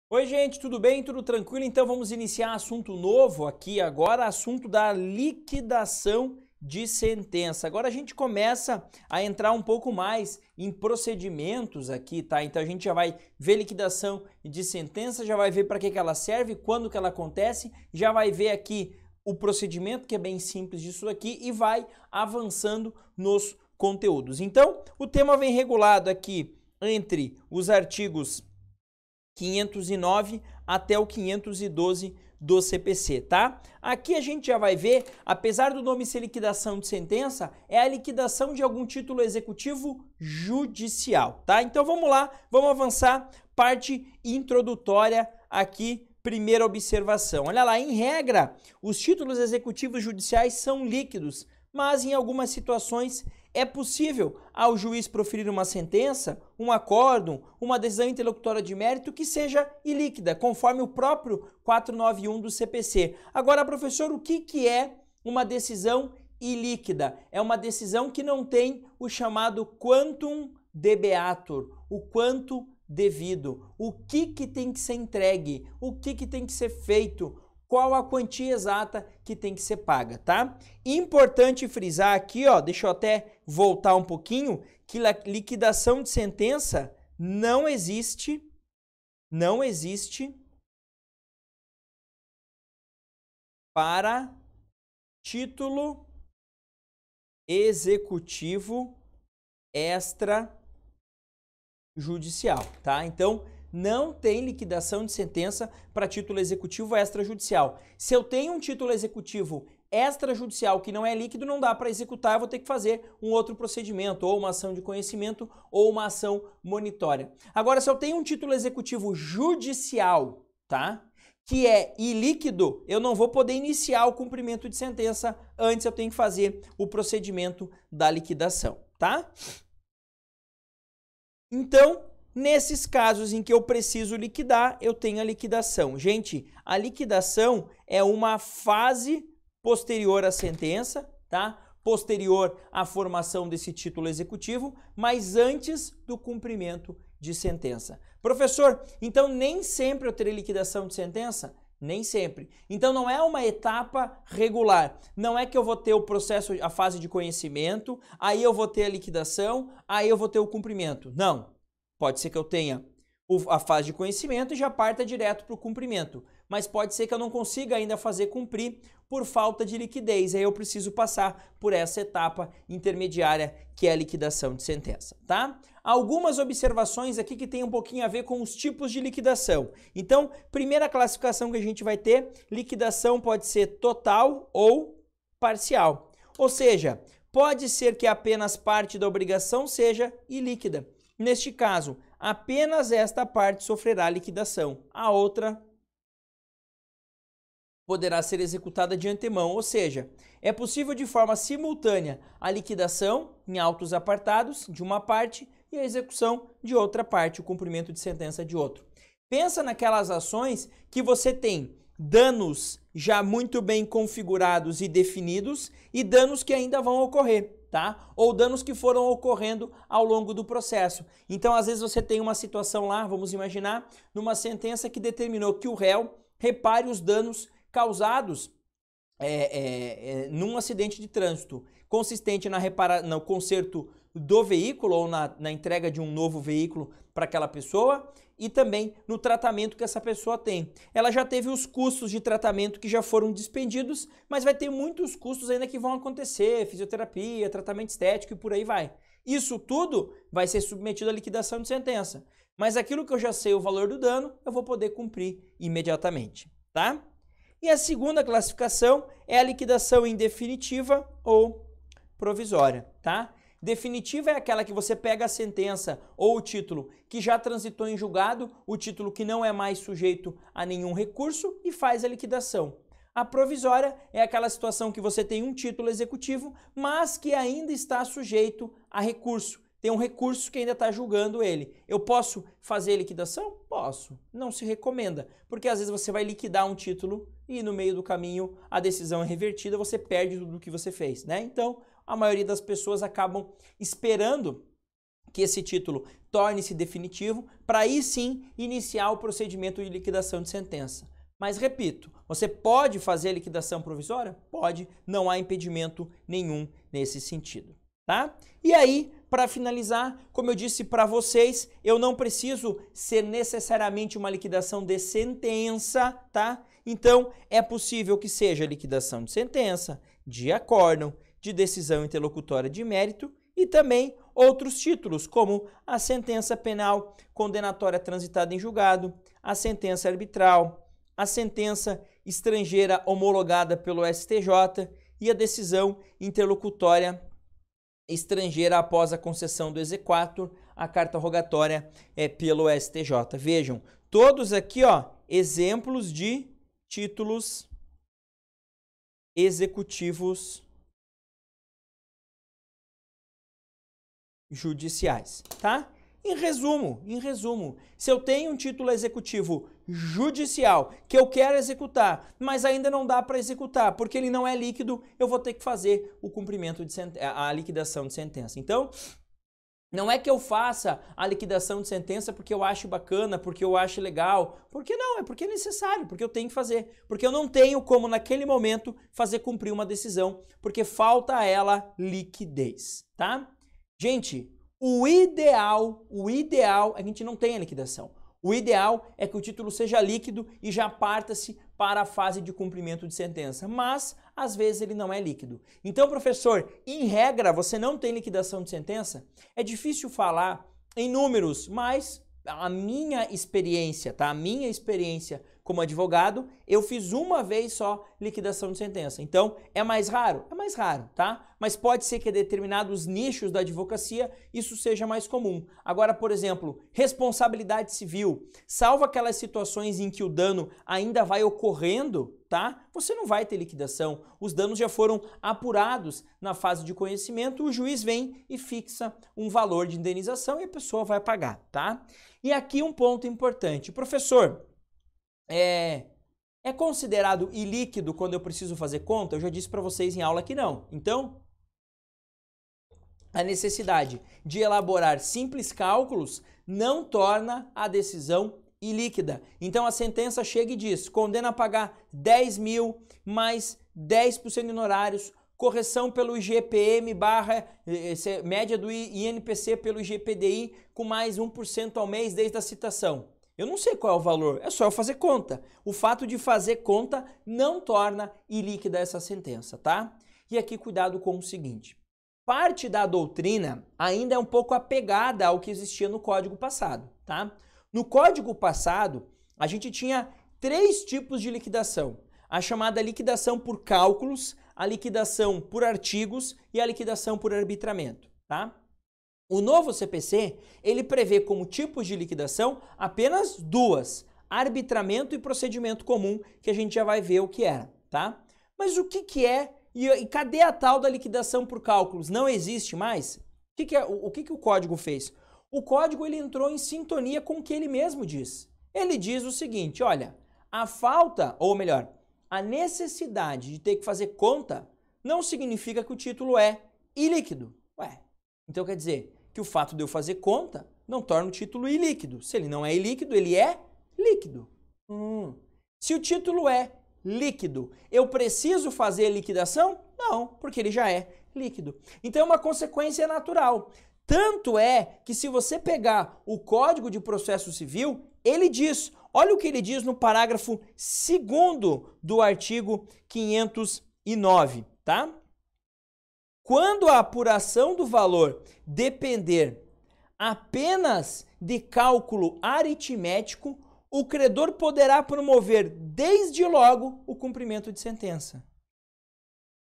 Oi, gente, tudo bem? Tudo tranquilo? Então vamos iniciar assunto novo aqui agora, assunto da liquidação de sentença. Agora a gente começa a entrar um pouco mais em procedimentos aqui, tá? Então a gente já vai ver liquidação de sentença, já vai ver para que ela serve, quando que ela acontece, já vai ver aqui o procedimento, que é bem simples disso aqui, e vai avançando nos conteúdos. Então, o tema vem regulado aqui entre os artigos 509 até o 512 do CPC, tá? Aqui a gente já vai ver, apesar do nome ser liquidação de sentença, é a liquidação de algum título executivo judicial, tá? Então vamos lá, vamos avançar, parte introdutória aqui, primeira observação. Olha lá, em regra, os títulos executivos judiciais são líquidos, mas em algumas situações é possível ao juiz proferir uma sentença, um acórdão, uma decisão interlocutória de mérito que seja ilíquida, conforme o próprio 491 do CPC. Agora, professor, o que é uma decisão ilíquida? É uma decisão que não tem o chamado quantum debeatur, o quanto devido. O que tem que ser entregue? O que tem que ser feito? Qual a quantia exata que tem que ser paga, tá? Importante frisar aqui, ó, deixa eu até voltar um pouquinho, que liquidação de sentença não existe para título executivo extrajudicial, tá? Então, não tem liquidação de sentença para título executivo extrajudicial. Se eu tenho um título executivo extrajudicial que não é líquido, não dá para executar, eu vou ter que fazer um outro procedimento, ou uma ação de conhecimento, ou uma ação monitória. Agora, se eu tenho um título executivo judicial, tá? Que é ilíquido, eu não vou poder iniciar o cumprimento de sentença, antes eu tenho que fazer o procedimento da liquidação, tá? Então, nesses casos em que eu preciso liquidar, eu tenho a liquidação. Gente, a liquidação é uma fase posterior à sentença, tá? Posterior à formação desse título executivo, mas antes do cumprimento de sentença. Professor, então nem sempre eu terei liquidação de sentença? Nem sempre. Então não é uma etapa regular. Não é que eu vou ter o processo, a fase de conhecimento, aí eu vou ter a liquidação, aí eu vou ter o cumprimento. Não. Pode ser que eu tenha a fase de conhecimento e já parta direto para o cumprimento. Mas pode ser que eu não consiga ainda fazer cumprir por falta de liquidez. Aí eu preciso passar por essa etapa intermediária que é a liquidação de sentença, tá? Algumas observações aqui que tem um pouquinho a ver com os tipos de liquidação. Então, primeira classificação que a gente vai ter, liquidação pode ser total ou parcial. Ou seja, pode ser que apenas parte da obrigação seja ilíquida. Neste caso, apenas esta parte sofrerá liquidação, a outra poderá ser executada de antemão, ou seja, é possível de forma simultânea a liquidação em autos apartados de uma parte e a execução de outra parte, o cumprimento de sentença de outro. Pensa naquelas ações que você tem danos já muito bem configurados e definidos e danos que ainda vão ocorrer, tá? Ou danos que foram ocorrendo ao longo do processo. Então, às vezes você tem uma situação lá, vamos imaginar, numa sentença que determinou que o réu repare os danos causados num acidente de trânsito, consistente no conserto do veículo ou na entrega de um novo veículo para aquela pessoa e também no tratamento que essa pessoa tem. Ela já teve os custos de tratamento que já foram despendidos, mas vai ter muitos custos ainda que vão acontecer, fisioterapia, tratamento estético e por aí vai. Isso tudo vai ser submetido à liquidação de sentença, mas aquilo que eu já sei o valor do dano, eu vou poder cumprir imediatamente, tá? E a segunda classificação é a liquidação em definitiva ou provisória, tá? Definitiva é aquela que você pega a sentença ou o título que já transitou em julgado, o título que não é mais sujeito a nenhum recurso e faz a liquidação. A provisória é aquela situação que você tem um título executivo, mas que ainda está sujeito a recurso. Tem um recurso que ainda está julgando ele. Eu posso fazer liquidação? Posso. Não se recomenda, porque às vezes você vai liquidar um título e no meio do caminho a decisão é revertida, você perde tudo o que você fez, né? Então, a maioria das pessoas acabam esperando que esse título torne-se definitivo, para aí sim iniciar o procedimento de liquidação de sentença. Mas repito, você pode fazer a liquidação provisória? Pode, não há impedimento nenhum nesse sentido, tá? E aí, para finalizar, como eu disse para vocês, eu não preciso ser necessariamente uma liquidação de sentença, tá? Então, é possível que seja liquidação de sentença, de acórdão, de decisão interlocutória de mérito e também outros títulos, como a sentença penal condenatória transitada em julgado, a sentença arbitral, a sentença estrangeira homologada pelo STJ e a decisão interlocutória estrangeira após a concessão do exequatur, a carta rogatória pelo STJ. Vejam, todos aqui, ó, exemplos de títulos executivos judiciais, tá? Em resumo, se eu tenho um título executivo judicial que eu quero executar, mas ainda não dá para executar porque ele não é líquido, eu vou ter que fazer o cumprimento de a liquidação de sentença. Então, não é que eu faça a liquidação de sentença porque eu acho bacana, porque eu acho legal, porque não, é porque é necessário, porque eu tenho que fazer, porque eu não tenho como naquele momento fazer cumprir uma decisão, porque falta a ela liquidez, tá? Gente, o ideal, a gente não tem a liquidação. O ideal é que o título seja líquido e já parta-se para a fase de cumprimento de sentença, mas às vezes ele não é líquido. Então, professor, em regra, você não tem liquidação de sentença? É difícil falar em números, mas a minha experiência, tá? A minha experiência como advogado, eu fiz uma vez só liquidação de sentença. Então, é mais raro? É mais raro, tá? Mas pode ser que em determinados nichos da advocacia isso seja mais comum. Agora, por exemplo, responsabilidade civil, salvo aquelas situações em que o dano ainda vai ocorrendo, tá? Você não vai ter liquidação. Os danos já foram apurados na fase de conhecimento, o juiz vem e fixa um valor de indenização e a pessoa vai pagar, tá? E aqui um ponto importante. Professor, é considerado ilíquido quando eu preciso fazer conta? Eu já disse para vocês em aula que não. Então, a necessidade de elaborar simples cálculos não torna a decisão ilíquida. Então, a sentença chega e diz, condena a pagar 10 mil mais 10% de honorários, correção pelo IGPM barra média do INPC pelo IGPDI com mais 1% ao mês desde a citação. Eu não sei qual é o valor, é só eu fazer conta. O fato de fazer conta não torna ilíquida essa sentença, tá? E aqui cuidado com o seguinte, parte da doutrina ainda é um pouco apegada ao que existia no Código passado, tá? No Código passado, a gente tinha 3 tipos de liquidação. A chamada liquidação por cálculos, a liquidação por artigos e a liquidação por arbitramento, tá? O novo CPC, ele prevê como tipos de liquidação apenas 2, arbitramento e procedimento comum, que a gente já vai ver o que era, tá? Mas o que é e cadê a tal da liquidação por cálculos? Não existe mais? O que o código fez? O código ele entrou em sintonia com o que ele mesmo diz. Ele diz o seguinte, olha, a falta, ou melhor, a necessidade de ter que fazer conta não significa que o título é ilíquido. Ué, então quer dizer que o fato de eu fazer conta não torna o título ilíquido. Se ele não é ilíquido, ele é líquido. Se o título é líquido, eu preciso fazer liquidação? Não, porque ele já é líquido. Então é uma consequência natural. Tanto é que se você pegar o Código de Processo Civil, ele diz, olha o que ele diz no parágrafo 2º do artigo 509, tá? Quando a apuração do valor depender apenas de cálculo aritmético, o credor poderá promover desde logo o cumprimento de sentença.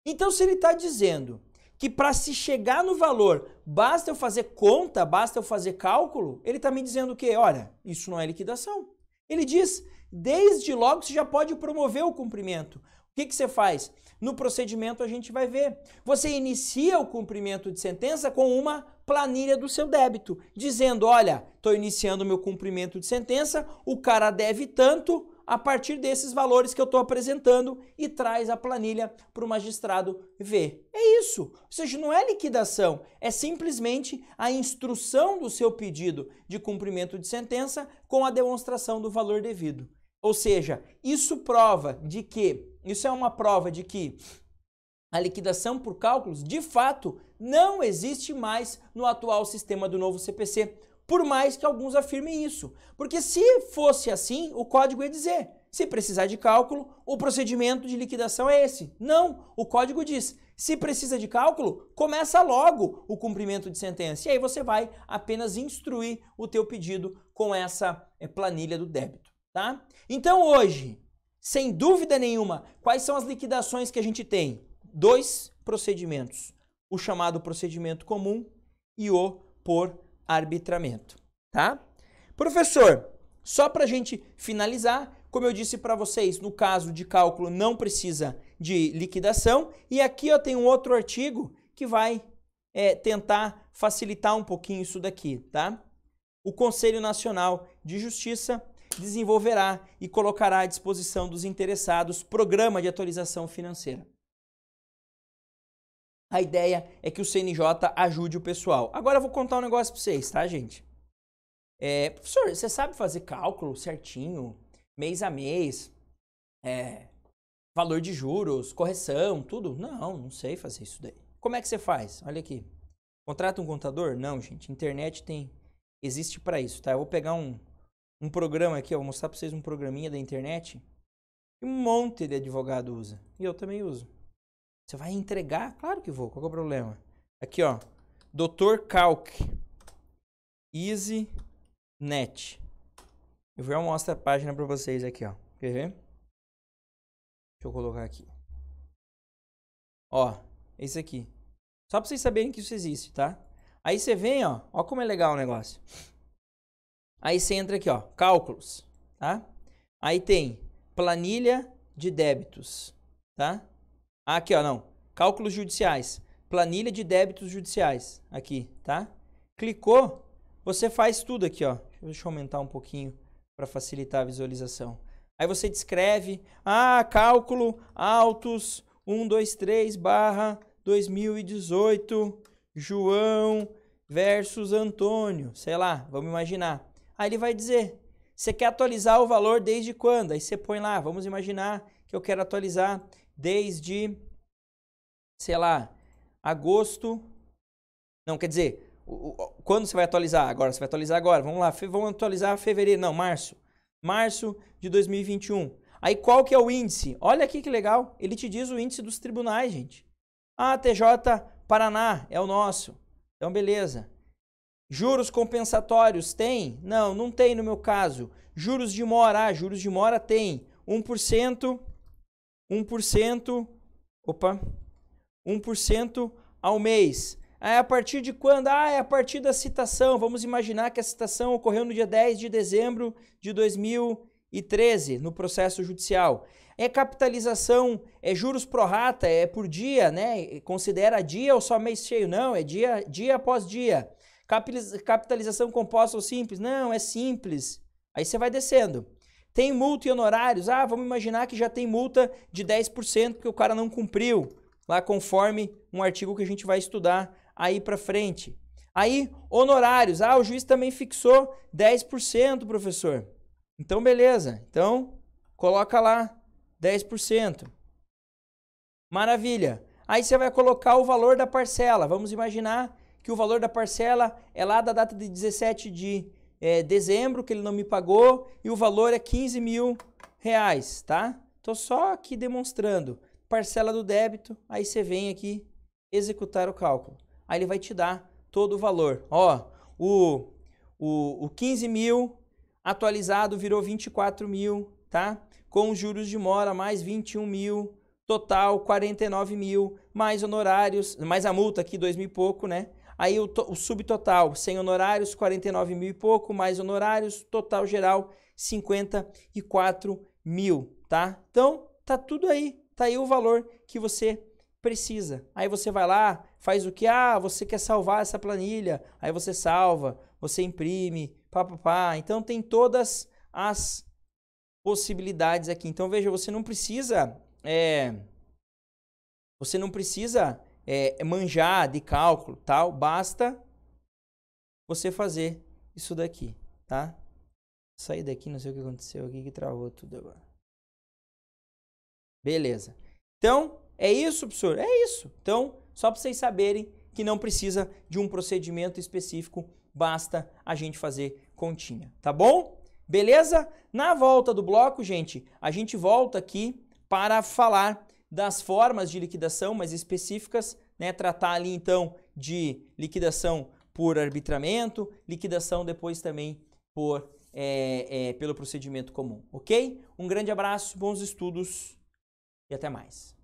Então, se ele está dizendo que para se chegar no valor basta eu fazer conta, basta eu fazer cálculo, ele está me dizendo que, olha, isso não é liquidação. Ele diz, desde logo você já pode promover o cumprimento. O que você faz? No procedimento a gente vai ver. Você inicia o cumprimento de sentença com uma planilha do seu débito, dizendo, olha, estou iniciando o meu cumprimento de sentença, o cara deve tanto, a partir desses valores que eu estou apresentando e traz a planilha para o magistrado ver. É isso. Ou seja, não é liquidação, é simplesmente a instrução do seu pedido de cumprimento de sentença com a demonstração do valor devido. Ou seja, isso é uma prova de que a liquidação por cálculos, de fato, não existe mais no atual sistema do novo CPC, por mais que alguns afirmem isso. Porque se fosse assim, o código ia dizer, se precisar de cálculo, o procedimento de liquidação é esse. Não, o código diz, se precisa de cálculo, começa logo o cumprimento de sentença. E aí você vai apenas instruir o teu pedido com essa planilha do débito, tá? Então hoje, sem dúvida nenhuma, quais são as liquidações que a gente tem? 2 procedimentos, o chamado procedimento comum e o por arbitramento, tá? Professor, só para a gente finalizar, como eu disse para vocês, no caso de cálculo não precisa de liquidação e aqui eu tenho um outro artigo que vai tentar facilitar um pouquinho isso daqui, tá? O Conselho Nacional de Justiça desenvolverá e colocará à disposição dos interessados programa de atualização financeira. A ideia é que o CNJ ajude o pessoal. Agora eu vou contar um negócio para vocês, tá, gente? Professor, você sabe fazer cálculo certinho, mês a mês, valor de juros, correção, tudo? Não sei fazer isso daí. Como é que você faz? Olha aqui. Contrata um contador? Não, gente. Internet existe para isso, tá? Eu vou pegar um programa aqui, vou mostrar para vocês um programinha da internet que um monte de advogado usa. E eu também uso. Você vai entregar? Claro que vou. Qual que é o problema? Aqui, ó. Dr. Calc. EasyNet. Eu vou mostrar a página para vocês aqui, ó. Quer ver? Deixa eu colocar aqui. Ó, esse aqui. Só para vocês saberem que isso existe, tá? Aí você vem, ó. Ó como é legal o negócio. Aí você entra aqui, ó. Cálculos, tá? Aí tem planilha de débitos, tá? Aqui, ó, não. Cálculos judiciais. Planilha de débitos judiciais. Aqui, tá? Clicou, você faz tudo aqui, ó. Deixa eu aumentar um pouquinho para facilitar a visualização. Aí você descreve, cálculo autos 123/2018, João versus Antônio. Sei lá, vamos imaginar. Aí ele vai dizer, você quer atualizar o valor desde quando? Aí você põe lá, vamos imaginar que eu quero atualizar desde, sei lá, agosto. Não, quer dizer, quando você vai atualizar? Agora, você vai atualizar agora. Vamos lá, vamos atualizar fevereiro, não, março. Março de 2021. Aí qual que é o índice? Olha aqui que legal, ele te diz o índice dos tribunais, gente. TJ Paraná é o nosso. Então, beleza. Juros compensatórios tem? Não, não tem no meu caso. Juros de mora, juros de mora tem 1%. 1% ao mês. A partir de quando? É a partir da citação. Vamos imaginar que a citação ocorreu no dia 10 de dezembro de 2013, no processo judicial. Capitalização, juros pro rata, por dia, né? Considera dia ou só mês cheio? Não, é dia após dia. Capitalização composta ou simples? Não, é simples. Aí você vai descendo. Tem multa e honorários? Vamos imaginar que já tem multa de 10% porque o cara não cumpriu, lá conforme um artigo que a gente vai estudar aí pra frente. Aí, honorários. O juiz também fixou 10%, professor. Então, beleza. Então, coloca lá 10%. Maravilha. Aí você vai colocar o valor da parcela. Vamos imaginar que o valor da parcela é lá da data de 17 de dezembro, que ele não me pagou, e o valor é R$15.000, tá? Tô só aqui demonstrando. Parcela do débito, aí você vem aqui executar o cálculo. Aí ele vai te dar todo o valor. Ó, o 15.000 atualizado virou 24.000, tá? Com os juros de mora mais 21.000, total 49.000, mais honorários, mais a multa aqui 2.000 e pouco, né? Aí o subtotal, sem honorários, 49.000 e pouco, mais honorários, total geral, 54.000, tá? Então, tá tudo aí. Tá aí o valor que você precisa. Aí você vai lá, faz o que? Você quer salvar essa planilha. Aí você salva, você imprime, papapá. Então, tem todas as possibilidades aqui. Então, veja, você não precisa manjar de cálculo, tal, basta você fazer isso daqui, tá? Sair daqui, não sei o que aconteceu aqui, que travou tudo agora. Beleza. Então, é isso, professor? É isso. Então, só para vocês saberem que não precisa de um procedimento específico, basta a gente fazer continha, tá bom? Beleza? Na volta do bloco, gente, a gente volta aqui para falar das formas de liquidação mais específicas, né? Tratar ali, então, de liquidação por arbitramento, liquidação depois também pelo procedimento comum, ok? Um grande abraço, bons estudos e até mais.